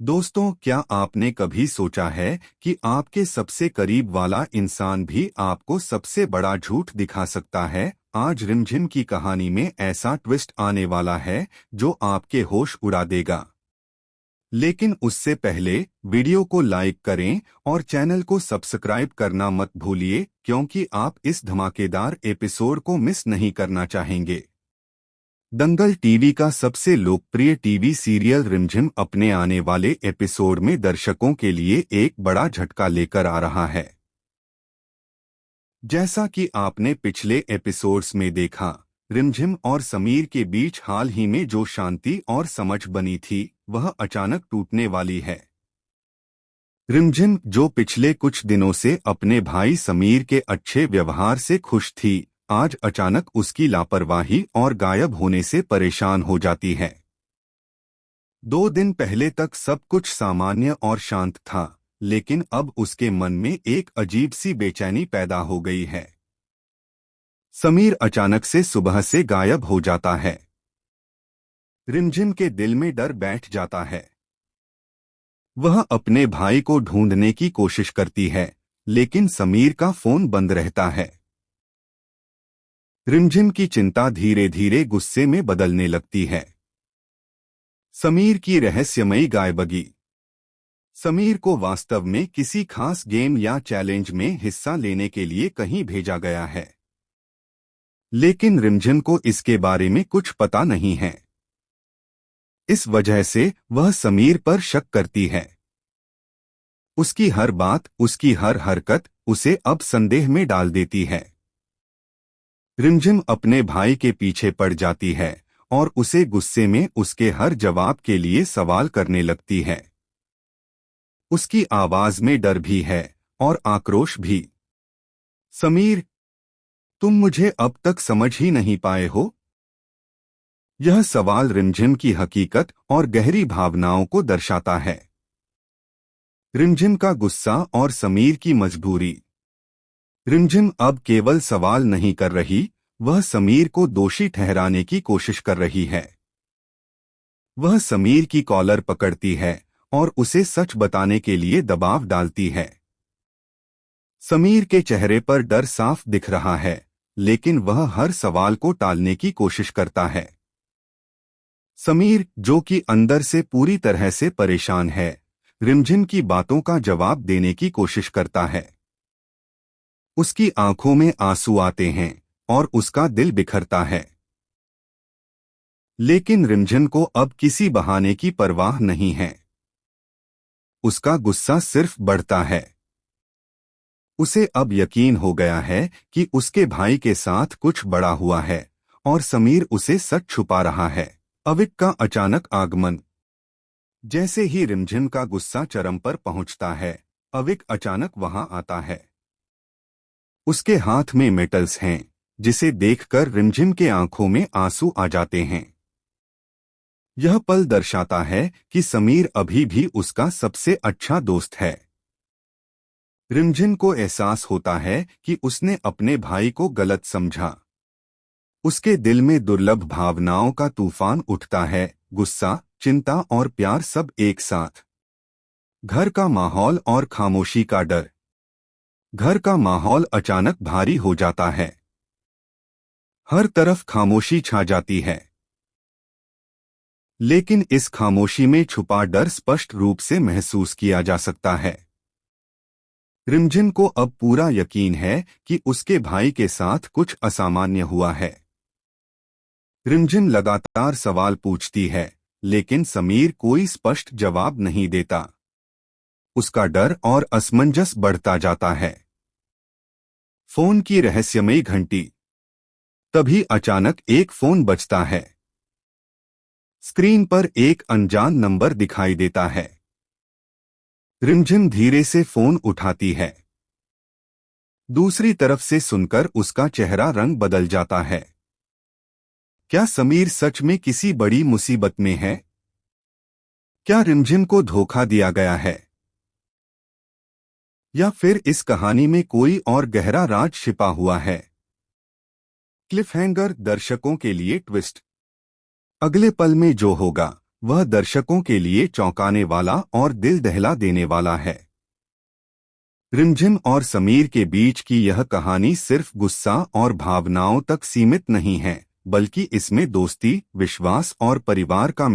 दोस्तों, क्या आपने कभी सोचा है कि आपके सबसे करीब वाला इंसान भी आपको सबसे बड़ा झूठ दिखा सकता है। आज रिमझिम की कहानी में ऐसा ट्विस्ट आने वाला है जो आपके होश उड़ा देगा। लेकिन उससे पहले वीडियो को लाइक करें और चैनल को सब्सक्राइब करना मत भूलिए, क्योंकि आप इस धमाकेदार एपिसोड को मिस नहीं करना चाहेंगे। दंगल टीवी का सबसे लोकप्रिय टीवी सीरियल रिमझिम अपने आने वाले एपिसोड में दर्शकों के लिए एक बड़ा झटका लेकर आ रहा है। जैसा कि आपने पिछले एपिसोड्स में देखा, रिमझिम और समीर के बीच हाल ही में जो शांति और समझ बनी थी, वह अचानक टूटने वाली है। रिमझिम, जो पिछले कुछ दिनों से अपने भाई समीर के अच्छे व्यवहार से खुश थी, आज अचानक उसकी लापरवाही और गायब होने से परेशान हो जाती है। 2 दिन पहले तक सब कुछ सामान्य और शांत था, लेकिन अब उसके मन में एक अजीब सी बेचैनी पैदा हो गई है। समीर अचानक से सुबह से गायब हो जाता है। रिमझिम के दिल में डर बैठ जाता है। वह अपने भाई को ढूंढने की कोशिश करती है, लेकिन समीर का फोन बंद रहता है। रिमझिम की चिंता धीरे धीरे गुस्से में बदलने लगती है। समीर की रहस्यमयी गायबगी। समीर को वास्तव में किसी खास गेम या चैलेंज में हिस्सा लेने के लिए कहीं भेजा गया है, लेकिन रिमझिम को इसके बारे में कुछ पता नहीं है। इस वजह से वह समीर पर शक करती है। उसकी हर बात, उसकी हर हरकत उसे अब संदेह में डाल देती है। रिमझिम अपने भाई के पीछे पड़ जाती है और उसे गुस्से में उसके हर जवाब के लिए सवाल करने लगती है। उसकी आवाज में डर भी है और आक्रोश भी। समीर, तुम मुझे अब तक समझ ही नहीं पाए हो? यह सवाल रिमझिम की हकीकत और गहरी भावनाओं को दर्शाता है। रिमझिम का गुस्सा और समीर की मजबूरी। रिमझिम अब केवल सवाल नहीं कर रही, वह समीर को दोषी ठहराने की कोशिश कर रही है। वह समीर की कॉलर पकड़ती है और उसे सच बताने के लिए दबाव डालती है। समीर के चेहरे पर डर साफ दिख रहा है, लेकिन वह हर सवाल को टालने की कोशिश करता है। समीर, जो कि अंदर से पूरी तरह से परेशान है, रिमझिम की बातों का जवाब देने की कोशिश करता है। उसकी आंखों में आंसू आते हैं और उसका दिल बिखरता है। लेकिन रिमझिम को अब किसी बहाने की परवाह नहीं है। उसका गुस्सा सिर्फ बढ़ता है। उसे अब यकीन हो गया है कि उसके भाई के साथ कुछ बड़ा हुआ है और समीर उसे सच छुपा रहा है। अविक का अचानक आगमन। जैसे ही रिमझिम का गुस्सा चरम पर पहुंचता है, अविक अचानक वहां आता है। उसके हाथ में मेटल्स हैं, जिसे देखकर रिमझिम के आंखों में आंसू आ जाते हैं। यह पल दर्शाता है कि समीर अभी भी उसका सबसे अच्छा दोस्त है। रिमझिम को एहसास होता है कि उसने अपने भाई को गलत समझा। उसके दिल में दुर्लभ भावनाओं का तूफान उठता है, गुस्सा, चिंता और प्यार सब एक साथ। घर का माहौल और खामोशी का डर। घर का माहौल अचानक भारी हो जाता है। हर तरफ खामोशी छा जाती है। लेकिन इस खामोशी में छुपा डर स्पष्ट रूप से महसूस किया जा सकता है। रिमझिम को अब पूरा यकीन है कि उसके भाई के साथ कुछ असामान्य हुआ है। रिमझिम लगातार सवाल पूछती है, लेकिन समीर कोई स्पष्ट जवाब नहीं देता। उसका डर और असमंजस बढ़ता जाता है। फोन की रहस्यमयी घंटी। तभी अचानक एक फोन बजता है। स्क्रीन पर एक अनजान नंबर दिखाई देता है। रिमझिम धीरे से फोन उठाती है। दूसरी तरफ से सुनकर उसका चेहरा रंग बदल जाता है। क्या समीर सच में किसी बड़ी मुसीबत में है? क्या रिमझिम को धोखा दिया गया है? या फिर इस कहानी में कोई और गहरा राज छिपा हुआ है? क्लिफहैंगर, दर्शकों के लिए ट्विस्ट। अगले पल में जो होगा वह दर्शकों के लिए चौंकाने वाला और दिल दहला देने वाला है। रिमझिम और समीर के बीच की यह कहानी सिर्फ गुस्सा और भावनाओं तक सीमित नहीं है, बल्कि इसमें दोस्ती, विश्वास और परिवार का